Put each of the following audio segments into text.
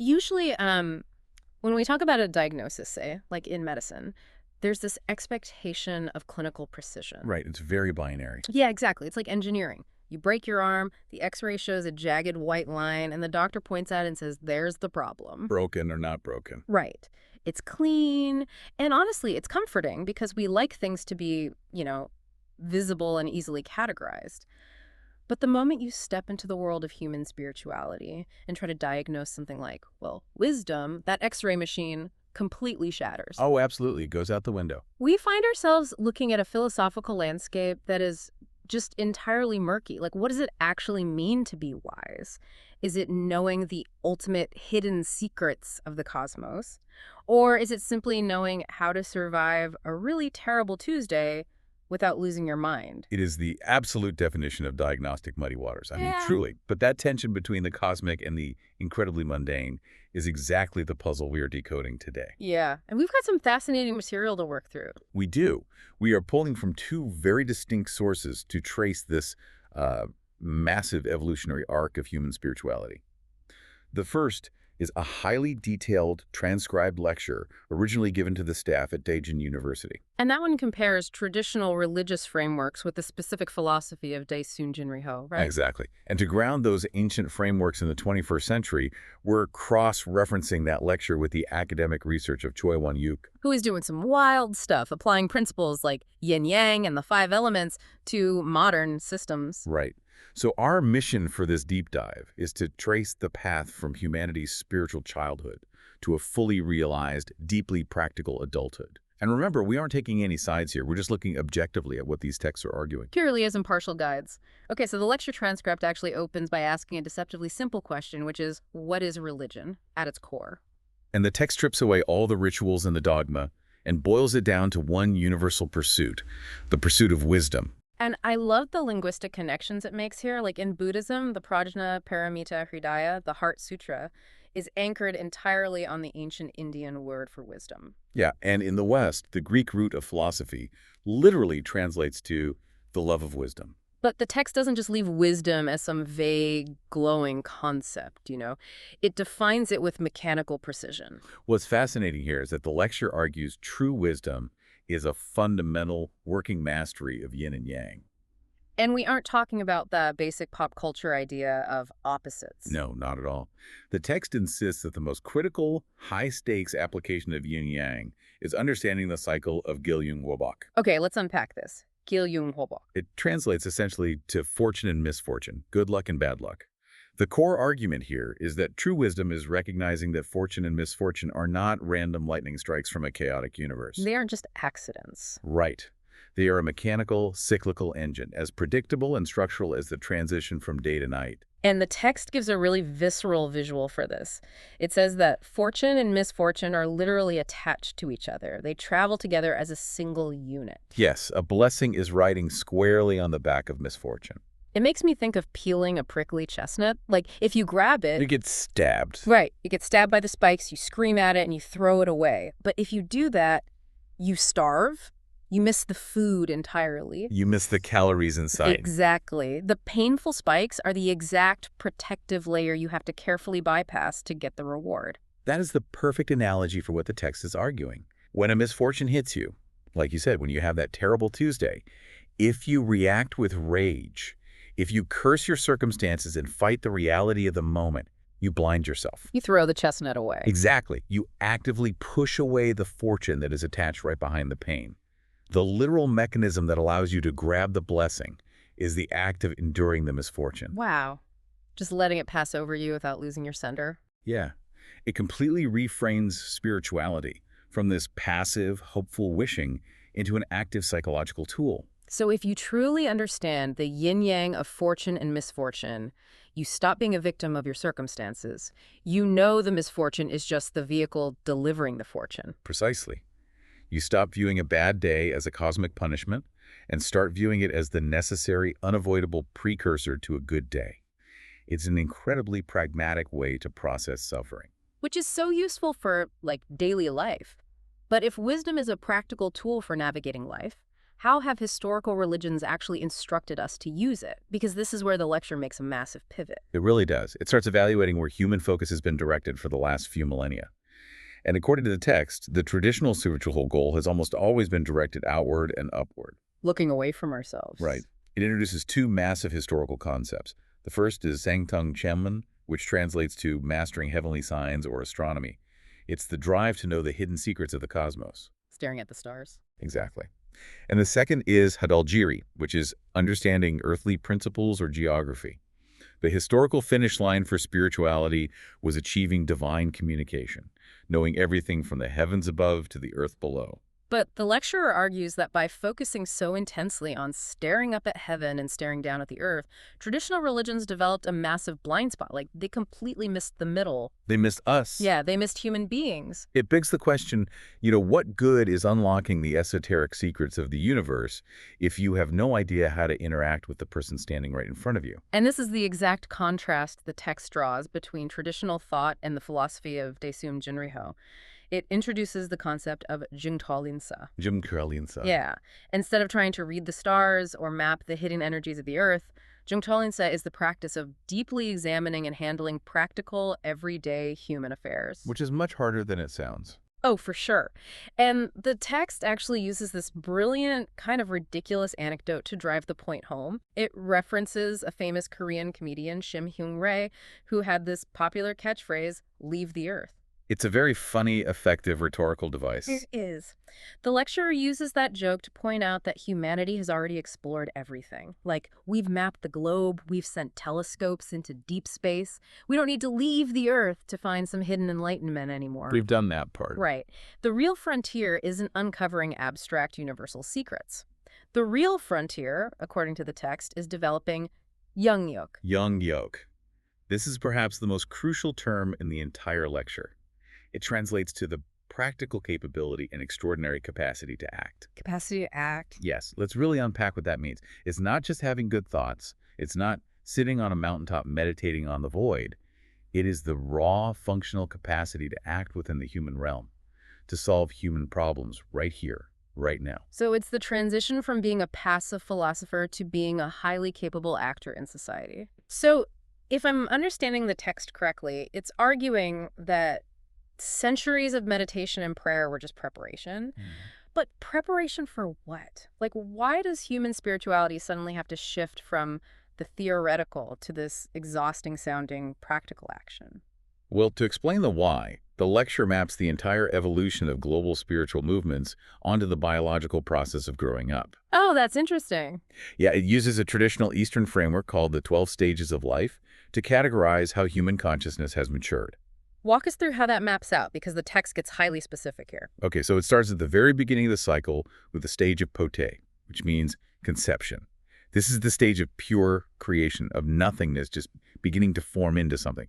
Usually, when we talk about a diagnosis, say, like in medicine, there's this expectation of clinical precision. Right, it's very binary. Yeah, exactly. It's like engineering. You break your arm, the x-ray shows a jagged white line, and the doctor points at it and says, there's the problem. Broken or not broken. Right. It's clean, and honestly, it's comforting because we like things to be, visible and easily categorized. But the moment you step into the world of human spirituality and try to diagnose something like, well, wisdom, that x-ray machine completely shatters. Oh, absolutely. It goes out the window. We find ourselves looking at a philosophical landscape that is just entirely murky. Like, what does it actually mean to be wise? Is it knowing the ultimate hidden secrets of the cosmos? Or is it simply knowing how to survive a really terrible Tuesday without losing your mind? It is the absolute definition of diagnostic muddy waters. I mean, Yeah. truly. But that tension between the cosmic and the incredibly mundane is exactly the puzzle we are decoding today. Yeah, and we've got some fascinating material to work through. We do. We are pulling from two very distinct sources to trace this massive evolutionary arc of human spirituality. The first is a highly detailed transcribed lecture originally given to the staff at Daejeon University. And that one compares traditional religious frameworks with the specific philosophy of Daesun Jinriho, right? Exactly. And to ground those ancient frameworks in the 21st century, we're cross-referencing that lecture with the academic research of Choi Won-yuk. Who is doing some wild stuff, applying principles like yin-yang and the five elements to modern systems. Right. So our mission for this deep dive is to trace the path from humanity's spiritual childhood to a fully realized, deeply practical adulthood. And remember, we aren't taking any sides here. We're just looking objectively at what these texts are arguing. Purely as impartial guides. Okay, so the lecture transcript actually opens by asking a deceptively simple question, which is, what is religion at its core? And the text strips away all the rituals and the dogma and boils it down to one universal pursuit, the pursuit of wisdom. And I love the linguistic connections it makes here. Like in Buddhism, the Prajna Paramita Hridaya, the Heart Sutra, is anchored entirely on the ancient Indian word for wisdom. Yeah, and in the West, the Greek root of philosophy literally translates to the love of wisdom. But the text doesn't just leave wisdom as some vague, glowing concept, It defines it with mechanical precision. What's fascinating here is that the lecture argues true wisdom is a fundamental working mastery of yin and yang. And we aren't talking about the basic pop culture idea of opposites. No, not at all. The text insists that the most critical, high-stakes application of yin and yang is understanding the cycle of Gil-yung Wobok. Okay, let's unpack this. Gil-yung Wobok. It translates essentially to fortune and misfortune, good luck and bad luck. The core argument here is that true wisdom is recognizing that fortune and misfortune are not random lightning strikes from a chaotic universe. They aren't just accidents. Right. They are a mechanical, cyclical engine, as predictable and structural as the transition from day to night. And the text gives a really visceral visual for this. It says that fortune and misfortune are literally attached to each other. They travel together as a single unit. Yes, a blessing is riding squarely on the back of misfortune. It makes me think of peeling a prickly chestnut. Like, if you grab it... You get stabbed. Right. You get stabbed by the spikes, you scream at it, and you throw it away. But if you do that, you starve. You miss the food entirely. You miss the calories inside. Exactly. The painful spikes are the exact protective layer you have to carefully bypass to get the reward. That is the perfect analogy for what the text is arguing. When a misfortune hits you, like you said, when you have that terrible Tuesday, if you react with rage, if you curse your circumstances and fight the reality of the moment, you blind yourself. You throw the chestnut away. Exactly. You actively push away the fortune that is attached right behind the pain. The literal mechanism that allows you to grab the blessing is the act of enduring the misfortune. Wow. Just letting it pass over you without losing your center. Yeah. It completely reframes spirituality from this passive, hopeful wishing into an active psychological tool. So if you truly understand the yin-yang of fortune and misfortune, you stop being a victim of your circumstances. You know the misfortune is just the vehicle delivering the fortune. Precisely. You stop viewing a bad day as a cosmic punishment and start viewing it as the necessary, unavoidable precursor to a good day. It's an incredibly pragmatic way to process suffering. Which is so useful for, daily life. But if wisdom is a practical tool for navigating life, how have historical religions actually instructed us to use it? Because this is where the lecture makes a massive pivot. It really does. It starts evaluating where human focus has been directed for the last few millennia. And according to the text, the traditional spiritual goal has almost always been directed outward and upward. Looking away from ourselves. Right. It introduces two massive historical concepts. The first is Sangtung Chenmen, which translates to mastering heavenly signs or astronomy. It's the drive to know the hidden secrets of the cosmos. Staring at the stars. Exactly. And the second is Hadalgiri, which is understanding earthly principles or geography. The historical finish line for spirituality was achieving divine communication, knowing everything from the heavens above to the earth below. But the lecturer argues that by focusing so intensely on staring up at heaven and staring down at the earth, traditional religions developed a massive blind spot. Like, they completely missed the middle. They missed us. Yeah, they missed human beings. It begs the question, what good is unlocking the esoteric secrets of the universe if you have no idea how to interact with the person standing right in front of you? And this is the exact contrast the text draws between traditional thought and the philosophy of Daesum Jinriho. It introduces the concept of Jungtolinsa. Jungtolinsa. Yeah. Instead of trying to read the stars or map the hidden energies of the earth, Jungtolinsa is the practice of deeply examining and handling practical, everyday human affairs. Which is much harder than it sounds. Oh, for sure. And the text actually uses this brilliant, kind of ridiculous anecdote to drive the point home. It references a famous Korean comedian, Shim Hyung-rae, who had this popular catchphrase, "Leave the earth." It's a very funny, effective rhetorical device. It is. The lecturer uses that joke to point out that humanity has already explored everything. Like, we've mapped the globe, we've sent telescopes into deep space. We don't need to leave the Earth to find some hidden enlightenment anymore. We've done that part. Right. The real frontier isn't uncovering abstract universal secrets. The real frontier, according to the text, is developing Young-yok. Young-yok. This is perhaps the most crucial term in the entire lecture. It translates to the practical capability and extraordinary capacity to act. Capacity to act? Yes, let's really unpack what that means. It's not just having good thoughts. It's not sitting on a mountaintop meditating on the void. It is the raw, functional capacity to act within the human realm, to solve human problems right here, right now. So it's the transition from being a passive philosopher to being a highly capable actor in society. So if I'm understanding the text correctly, it's arguing that centuries of meditation and prayer were just preparation. But preparation for what? Like, why does human spirituality suddenly have to shift from the theoretical to this exhausting-sounding practical action? Well, to explain the why, the lecture maps the entire evolution of global spiritual movements onto the biological process of growing up. Oh, that's interesting. Yeah, it uses a traditional Eastern framework called the 12 stages of life to categorize how human consciousness has matured. Walk us through how that maps out, because the text gets highly specific here. Okay, so it starts at the very beginning of the cycle with the stage of pote, which means conception. This is the stage of pure creation, of nothingness just beginning to form into something.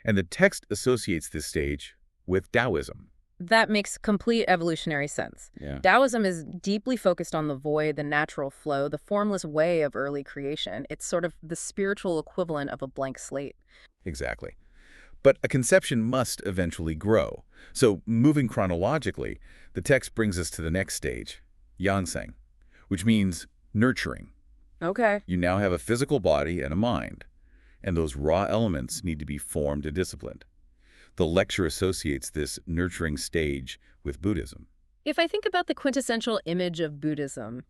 And the text associates this stage with Taoism. That makes complete evolutionary sense. Yeah. Taoism is deeply focused on the void, the natural flow, the formless way of early creation. It's sort of the spiritual equivalent of a blank slate. Exactly. But a conception must eventually grow. So moving chronologically, the text brings us to the next stage, Yansang, which means nurturing. Okay. You now have a physical body and a mind, and those raw elements need to be formed and disciplined. The lecture associates this nurturing stage with Buddhism. If I think about the quintessential image of Buddhism,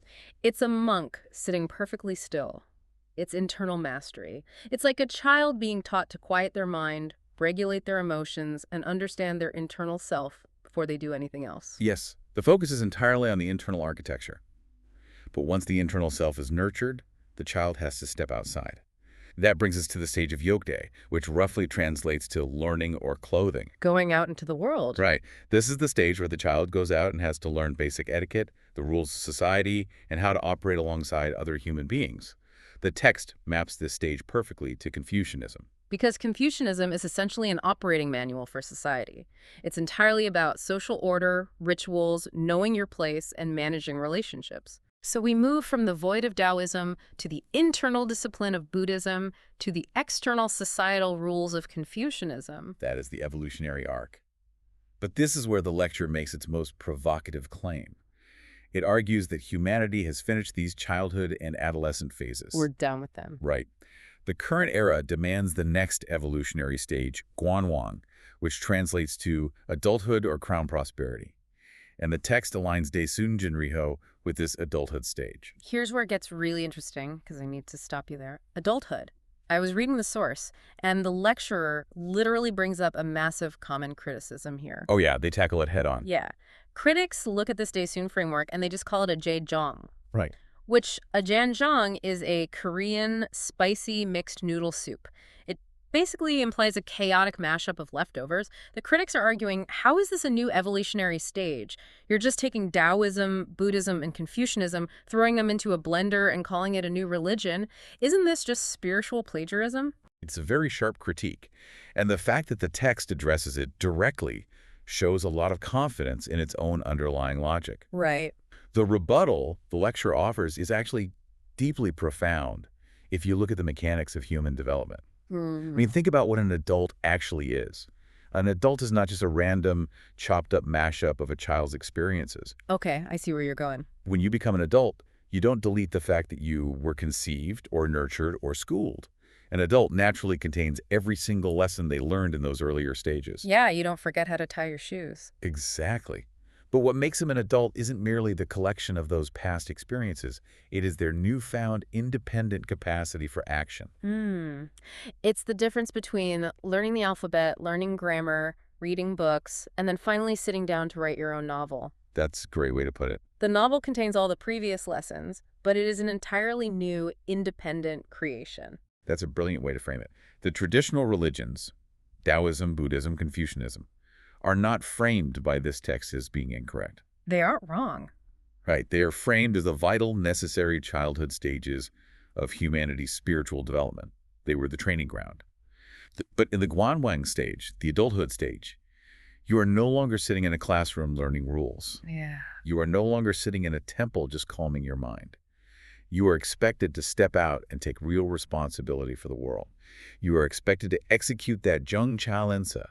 it's a monk sitting perfectly still. It's internal mastery. It's like a child being taught to quiet their mind, regulate their emotions, and understand their internal self before they do anything else. Yes, the focus is entirely on the internal architecture. But once the internal self is nurtured, the child has to step outside. That brings us to the stage of Yogde, which roughly translates to learning or clothing. Going out into the world. Right. This is the stage where the child goes out and has to learn basic etiquette, the rules of society, and how to operate alongside other human beings. The text maps this stage perfectly to Confucianism. Because Confucianism is essentially an operating manual for society. It's entirely about social order, rituals, knowing your place, and managing relationships. So we move from the void of Taoism to the internal discipline of Buddhism to the external societal rules of Confucianism. That is the evolutionary arc. But this is where the lecture makes its most provocative claim. It argues that humanity has finished these childhood and adolescent We're phases. done with them. Right. The current era demands the next evolutionary stage, Guanwang, which translates to adulthood or crown prosperity. And the text aligns Daesun Jinriho with this adulthood stage. Here's where it gets really interesting, because I need to stop you there. Adulthood. I was reading the source, and the lecturer literally brings up a massive common criticism here. Oh yeah, they tackle it head on. Yeah. Critics look at this Daesun framework and they just call it a jjang, Right. which a janjang is a Korean spicy mixed noodle soup. It basically implies a chaotic mashup of leftovers. The critics are arguing, how is this a new evolutionary stage? You're just taking Taoism, Buddhism, and Confucianism, throwing them into a blender and calling it a new religion. Isn't this just spiritual plagiarism? It's a very sharp critique. And the fact that the text addresses it directly shows a lot of confidence in its own underlying logic. Right. The rebuttal the lecture offers is actually deeply profound if you look at the mechanics of human development. I mean, think about what an adult actually is. An adult is not just a random, chopped-up mashup of a child's experiences. Okay, I see where you're going. When you become an adult, you don't delete the fact that you were conceived or nurtured or schooled. An adult naturally contains every single lesson they learned in those earlier stages. Yeah, you don't forget how to tie your shoes. Exactly. But what makes them an adult isn't merely the collection of those past experiences. It is their newfound independent capacity for action. It's the difference between learning the alphabet, learning grammar, reading books, and then finally sitting down to write your own novel. That's a great way to put it. The novel contains all the previous lessons, but it is an entirely new, independent creation. That's a brilliant way to frame it. The traditional religions, Taoism, Buddhism, Confucianism, are not framed by this text as being incorrect. They aren't wrong. Right. They are framed as the vital, necessary childhood stages of humanity's spiritual development. They were the training ground. But in the Guanwang stage, the adulthood stage, you are no longer sitting in a classroom learning rules. Yeah. You are no longer sitting in a temple just calming your mind. You are expected to step out and take real responsibility for the world. You are expected to execute that Zheng Chalensa,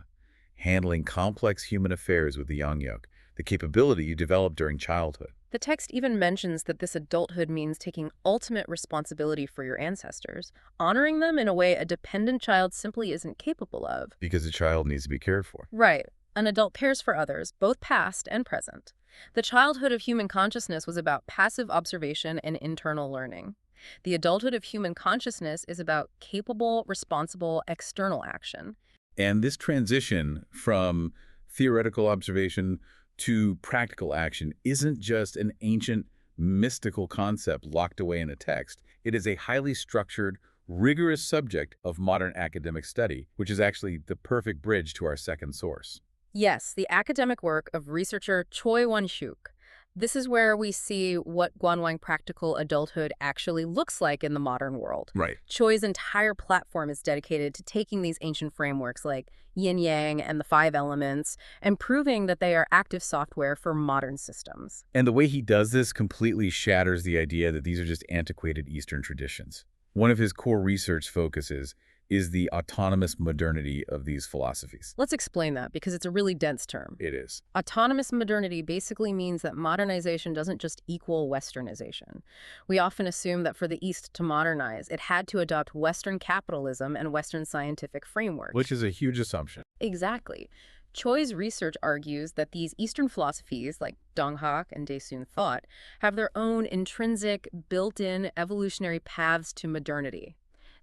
handling complex human affairs with the Yangyuk, the capability you developed during childhood. The text even mentions that this adulthood means taking ultimate responsibility for your ancestors, honoring them in a way a dependent child simply isn't capable of. Because the child needs to be cared for. Right. An adult cares for others, both past and present. The childhood of human consciousness was about passive observation and internal learning. The adulthood of human consciousness is about capable, responsible, external action. And this transition from theoretical observation to practical action isn't just an ancient, mystical concept locked away in a text. It is a highly structured, rigorous subject of modern academic study, which is actually the perfect bridge to our second source. Yes, the academic work of researcher Choi Won-suk. This is where we see what Guanwang practical adulthood actually looks like in the modern world. Right. Choi's entire platform is dedicated to taking these ancient frameworks like yin-yang and the 5 elements and proving that they are active software for modern systems. And the way he does this completely shatters the idea that these are just antiquated Eastern traditions. One of his core research focuses is the autonomous modernity of these philosophies. Let's explain that because it's a really dense term. It is. Autonomous modernity basically means that modernization doesn't just equal westernization. We often assume that for the East to modernize, it had to adopt Western capitalism and Western scientific frameworks. Which is a huge assumption. Exactly. Choi's research argues that these Eastern philosophies, like Donghak and Daesun thought, have their own intrinsic, built-in evolutionary paths to modernity.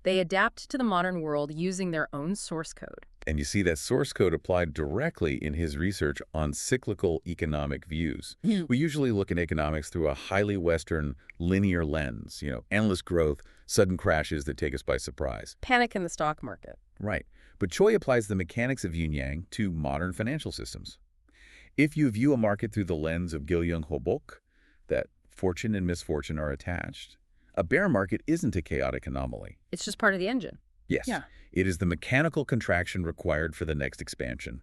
They adapt to the modern world using their own source code. And you see that source code applied directly in his research on cyclical economic views. We usually look at economics through a highly Western linear lens, endless growth, sudden crashes that take us by surprise. Panic in the stock market. Right. But Choi applies the mechanics of yin-yang to modern financial systems. If you view a market through the lens of Gilyung Hobok, that fortune and misfortune are attached, a bear market isn't a chaotic anomaly. It's just part of the engine. Yes. Yeah. It is the mechanical contraction required for the next expansion.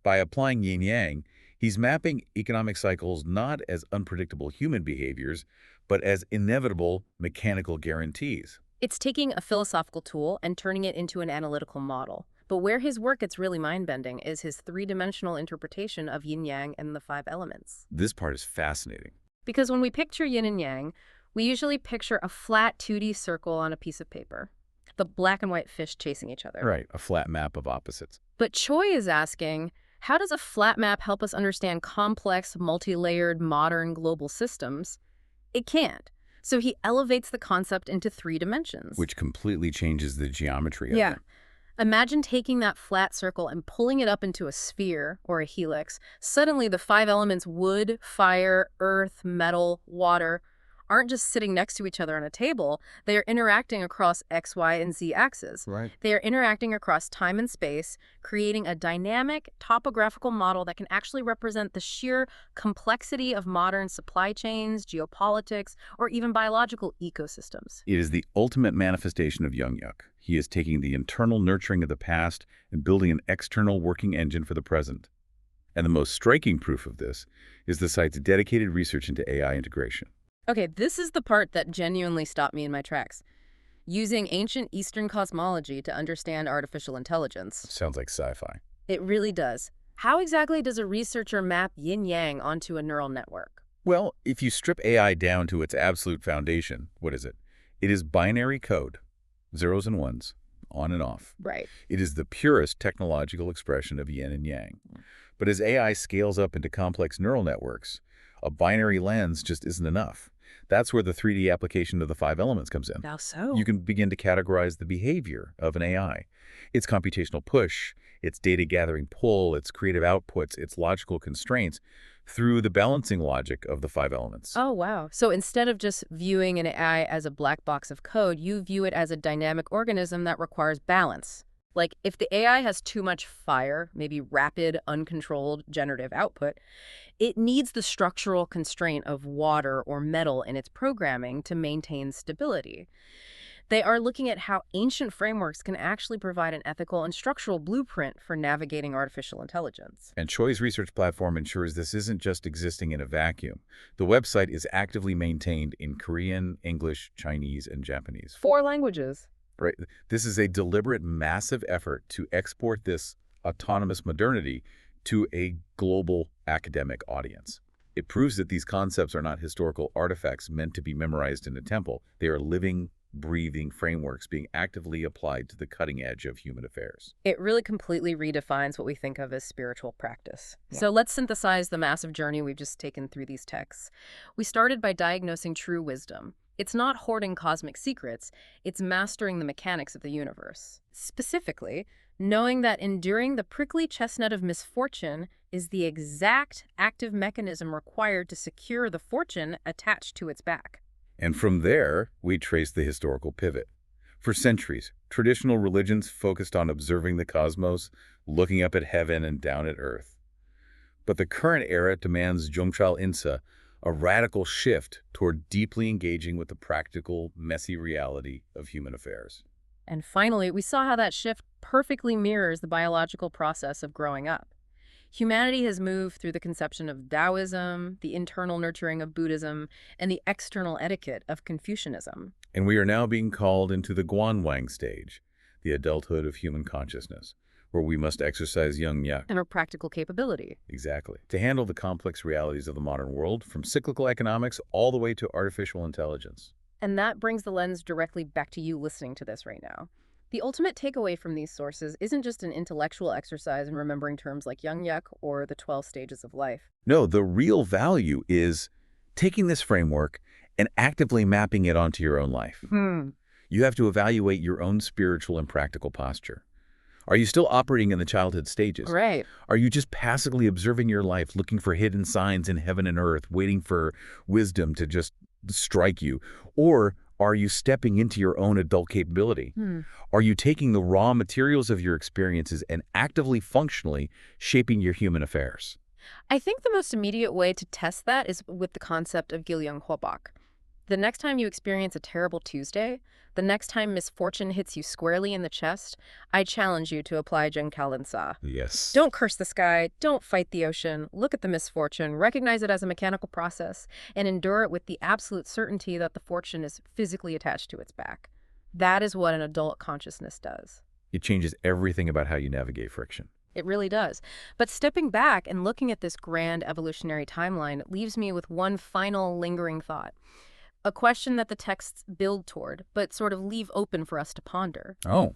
By applying yin-yang, he's mapping economic cycles not as unpredictable human behaviors, but as inevitable mechanical guarantees. It's taking a philosophical tool and turning it into an analytical model. But where his work gets really mind-bending is his 3-dimensional interpretation of yin-yang and the 5 elements. This part is fascinating. Because when we picture yin and yang, we usually picture a flat 2D circle on a piece of paper, the black and white fish chasing each other. Right, a flat map of opposites. But Choi is asking, how does a flat map help us understand complex, multi-layered, modern global systems? It can't. So he elevates the concept into 3 dimensions. Which completely changes the geometry of Yeah. them. Imagine taking that flat circle and pulling it up into a sphere or a helix. Suddenly, the 5 elements wood, fire, earth, metal, water aren't just sitting next to each other on a table. They are interacting across X, Y, and Z axes. Right. They are interacting across time and space, creating a dynamic topographical model that can actually represent the sheer complexity of modern supply chains, geopolitics, or even biological ecosystems. It is the ultimate manifestation of Jungyuk. He is taking the internal nurturing of the past and building an external working engine for the present. And the most striking proof of this is the site's dedicated research into AI integration. Okay, this is the part that genuinely stopped me in my tracks. Using ancient Eastern cosmology to understand artificial intelligence. Sounds like sci-fi. It really does. How exactly does a researcher map yin-yang onto a neural network? Well, if you strip AI down to its absolute foundation, what is it? It is binary code, zeros and ones, on and off. Right. It is the purest technological expression of yin and yang. But as AI scales up into complex neural networks, a binary lens just isn't enough. That's where the 3D application of the 5 elements comes in. How so? You can begin to categorize the behavior of an AI. Its computational push, its data gathering pull, its creative outputs, its logical constraints through the balancing logic of the 5 elements. Oh, wow. So instead of just viewing an AI as a black box of code, you view it as a dynamic organism that requires balance. Like, if the AI has too much fire, maybe rapid, uncontrolled generative output, it needs the structural constraint of water or metal in its programming to maintain stability. They are looking at how ancient frameworks can actually provide an ethical and structural blueprint for navigating artificial intelligence. And Choi's research platform ensures this isn't just existing in a vacuum. The website is actively maintained in Korean, English, Chinese, and Japanese. 4 languages. Right. This is a deliberate, massive effort to export this autonomous modernity to a global academic audience. It proves that these concepts are not historical artifacts meant to be memorized in a temple. They are living, breathing frameworks being actively applied to the cutting edge of human affairs. It really completely redefines what we think of as spiritual practice. Yeah. So let's synthesize the massive journey we've just taken through these texts. We started by diagnosing true wisdom. It's not hoarding cosmic secrets, it's mastering the mechanics of the universe. Specifically, knowing that enduring the prickly chestnut of misfortune is the exact active mechanism required to secure the fortune attached to its back. And from there, we trace the historical pivot. For centuries, traditional religions focused on observing the cosmos, looking up at heaven and down at earth. But the current era demands Jungchal Insa, a radical shift toward deeply engaging with the practical, messy reality of human affairs. And finally, we saw how that shift perfectly mirrors the biological process of growing up. Humanity has moved through the conception of Taoism, the internal nurturing of Buddhism, and the external etiquette of Confucianism. And we are now being called into the Guanwang stage, the adulthood of human consciousness, where we must exercise Jungyuk. And our practical capability. Exactly. To handle the complex realities of the modern world, from cyclical economics all the way to artificial intelligence. And that brings the lens directly back to you listening to this right now. The ultimate takeaway from these sources isn't just an intellectual exercise in remembering terms like Jungyuk or the 12 stages of life. No, the real value is taking this framework and actively mapping it onto your own life. You have to evaluate your own spiritual and practical posture. Are you still operating in the childhood stages? Right. Are you just passively observing your life, looking for hidden signs in heaven and earth, waiting for wisdom to just strike you? Or are you stepping into your own adult capability? Are you taking the raw materials of your experiences and actively, functionally shaping your human affairs? I think the most immediate way to test that is with the concept of Gilyung Hwabak. The next time you experience a terrible Tuesday, the next time misfortune hits you squarely in the chest, I challenge you to apply Jungchal Insa. Yes. Don't curse the sky, don't fight the ocean, look at the misfortune, recognize it as a mechanical process, and endure it with the absolute certainty that the fortune is physically attached to its back. That is what an adult consciousness does. It changes everything about how you navigate friction. It really does. But stepping back and looking at this grand evolutionary timeline leaves me with one final lingering thought. A question that the texts build toward, but sort of leave open for us to ponder. Oh,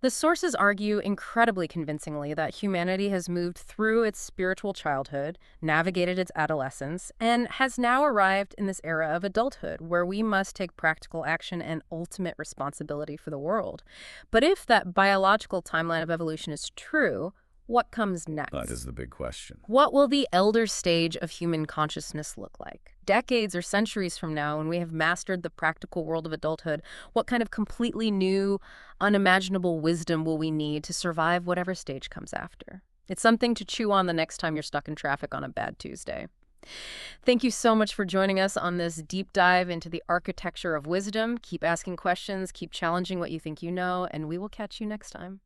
The sources argue incredibly convincingly that humanity has moved through its spiritual childhood, navigated its adolescence, and has now arrived in this era of adulthood where we must take practical action and ultimate responsibility for the world. But if that biological timeline of evolution is true, what comes that is next? the big question. What will the elder stage of human consciousness look like? Decades or centuries from now, when we have mastered the practical world of adulthood, what kind of completely new, unimaginable wisdom will we need to survive whatever stage comes after? It's something to chew on the next time you're stuck in traffic on a bad Tuesday. Thank you so much for joining us on this deep dive into the architecture of wisdom. Keep asking questions, keep challenging what you think you know, and we will catch you next time.